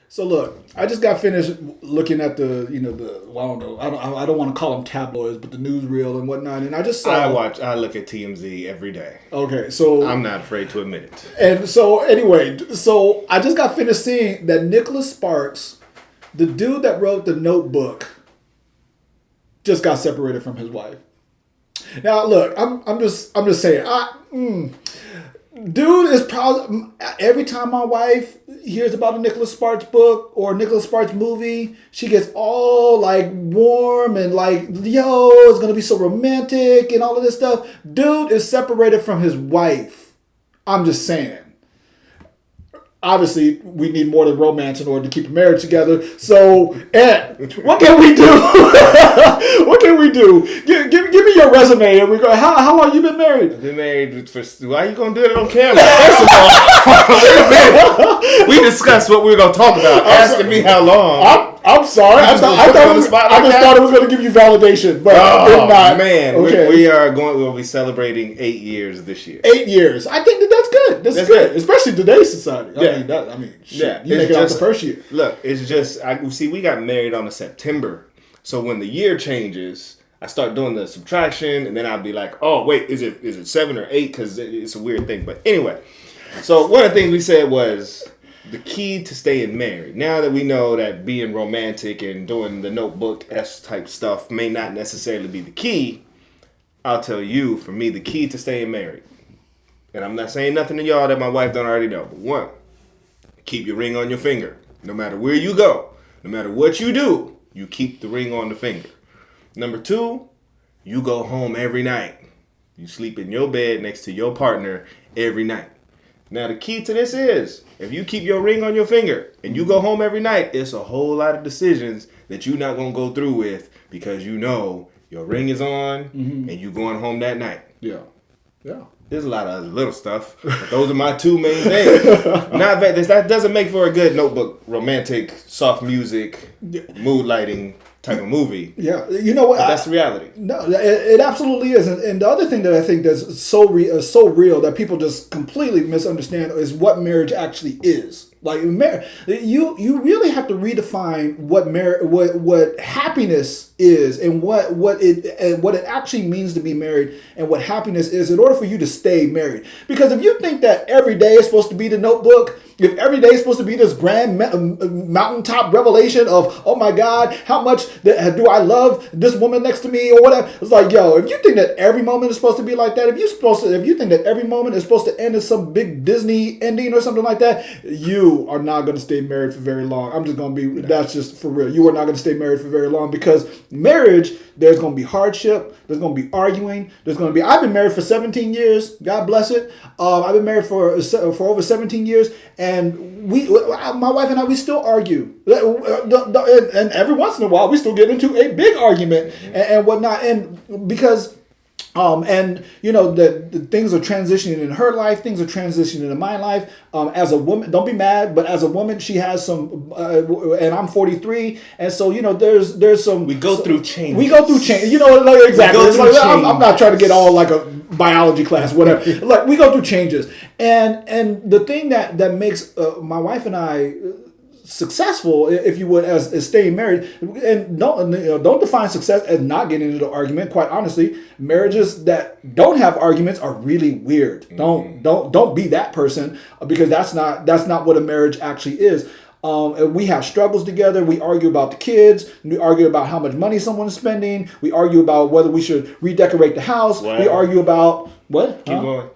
So look, I just got finished looking at well, I don't know, I don't want to call them tabloids, but the newsreel and whatnot, and I just saw. I look at TMZ every day. Okay, so I'm not afraid to admit it. and so anyway, so I just got finished seeing that Nicholas Sparks, the dude that wrote The Notebook, just got separated from his wife. Now look, I'm just saying, dude is probably every time my wife hears about a Nicholas Sparks book or a Nicholas Sparks movie, she gets all like warm and like, yo, it's gonna be so romantic and all of this stuff. Dude is separated from his wife. I'm just saying. Obviously, we need more than romance in order to keep a marriage together. So, Ed, what can we do? What can we do? Give me your resume and we go. How long you been married? I've been married for. Why are you gonna do it on camera? First of all, wait a minute. We discussed what we were gonna talk about. Asking me how long. I'm sorry. I just thought it was going to give you validation, but if not, man, okay. We'll be celebrating 8 years this year. 8 years. I think that's good. That's good, especially today's society. I mean, shit, you make it out the first year. Look, it's just we got married on a September, so when the year changes, I start doing the subtraction, and then I'll be like, oh wait, is it 7 or 8? Because it's a weird thing. But anyway, so one of the things we said was, the key to staying married. Now that we know that being romantic and doing the Notebook-esque type stuff may not necessarily be the key, I'll tell you, for me, the key to staying married, and I'm not saying nothing to y'all that my wife don't already know, but one, keep your ring on your finger. No matter where you go, no matter what you do, you keep the ring on the finger. Number two, you go home every night. You sleep in your bed next to your partner every night. Now, the key to this is, if you keep your ring on your finger and you go home every night, it's a whole lot of decisions that you're not going to go through with because you know your ring is on and you going home that night. Yeah. Yeah. There's a lot of other little stuff, but those are my two main things. That doesn't make for a good Notebook, romantic, soft music, mood lighting type of movie. Yeah, you know what? That's the reality. No, it absolutely is. And the other thing that I think that's so real that people just completely misunderstand is what marriage actually is. Like you really have to redefine what happiness is and what it actually means to be married and what happiness is in order for you to stay married. Because if you think that every day is supposed to be the Notebook, if every day is supposed to be this grand mountaintop revelation of, oh my God, how much do I love this woman next to me or whatever, it's like, yo, if you think that every moment is supposed to be like that, if you think that every moment is supposed to end in some big Disney ending or something like that, you are not going to stay married for very long. I'm just going to be, that's just for real. You are not going to stay married for very long because marriage, there's going to be hardship. There's going to be arguing. I've been married for 17 years. God bless it. I've been married for over 17 years. And my wife and I, we still argue. And every once in a while, we still get into a big argument and whatnot. And because... and you know the things are transitioning in her life, things are transitioning in my life. As a woman, don't be mad, but as a woman, she has some, and I'm 43, and so you know there's some. We go through change. We go through change. You know, like exactly. It's like, I'm not trying to get all like a biology class, whatever. Like we go through changes, and the thing that makes my wife and I successful, if you would, as staying married, and don't define success as not getting into the argument. Quite honestly, marriages that don't have arguments are really weird. Don't be that person, because that's not what a marriage actually is. We have struggles together. We argue about the kids. We argue about how much money someone's spending. We argue about whether we should redecorate the house. Wow. We argue about what? Keep going.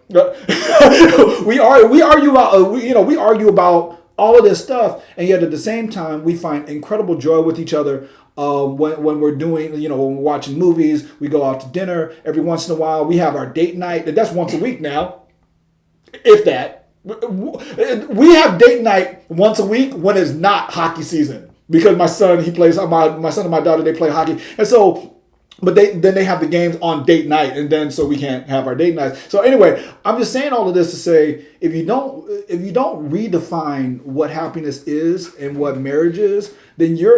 we argue about we argue about all of this stuff, and yet at the same time, we find incredible joy with each other. When we're doing, when we're watching movies, we go out to dinner every once in a while. We have our date night. That's once a week now, if that. We have date night once a week when it's not hockey season, because my son and my daughter, they play hockey, and so. But then they have the games on date night, and then so we can't have our date nights. So anyway, I'm just saying all of this to say, if you don't redefine what happiness is and what marriage is, then you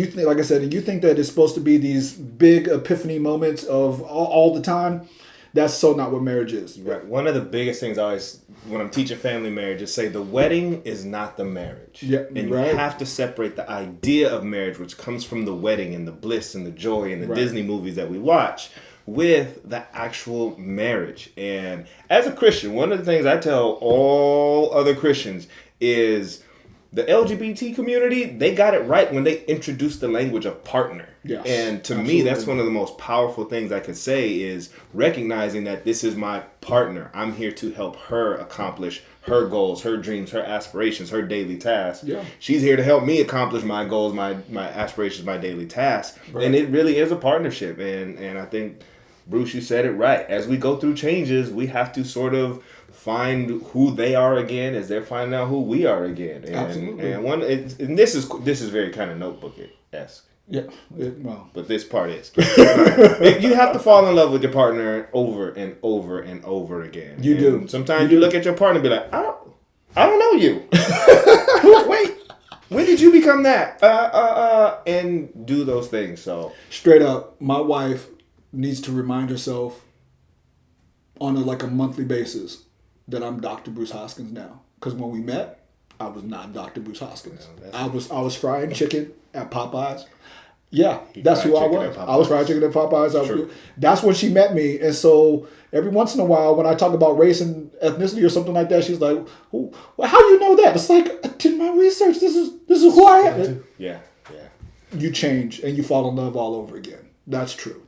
think, like I said, and you think that it's supposed to be these big epiphany moments of all the time, That's so not what marriage is. Right. One of the biggest things I always, when I'm teaching family marriage, is say the wedding is not the marriage. Yeah, and you right. have to separate the idea of marriage, which comes from the wedding and the bliss and the joy and the Disney movies that we watch, with the actual marriage. And as a Christian, one of the things I tell all other Christians is the LGBT community, they got it right when they introduced the language of partner. Yes, and to absolutely. me, that's one of the most powerful things I could say is recognizing that this is my partner. I'm here to help her accomplish her goals, her dreams, her aspirations, her daily tasks. Yeah. She's here to help me accomplish my goals, my aspirations, my daily tasks. Right. And it really is a partnership. And I think, Bruce, you said it right. As we go through changes, we have to sort of find who they are again as they're finding out who we are again. And, Absolutely. And this is very kind of notebook-esque. Yeah. Well. But this part is. You have to fall in love with your partner over and over and over again. You do. Sometimes you look at your partner and be like, I don't know you. Wait, when did you become that? And do those things. So Straight up, my wife needs to remind herself on a monthly basis that I'm Dr. Bruce Hoskins now. Because when we met, I was not Dr. Bruce Hoskins. I was frying chicken at Popeyes. Yeah, that's who I was. I was frying chicken at Popeyes. That's when she met me. And so every once in a while, when I talk about race and ethnicity or something like that, she's like, well, how do you know that? It's like, I did my research. This is who I am. yeah. You change and you fall in love all over again. That's true.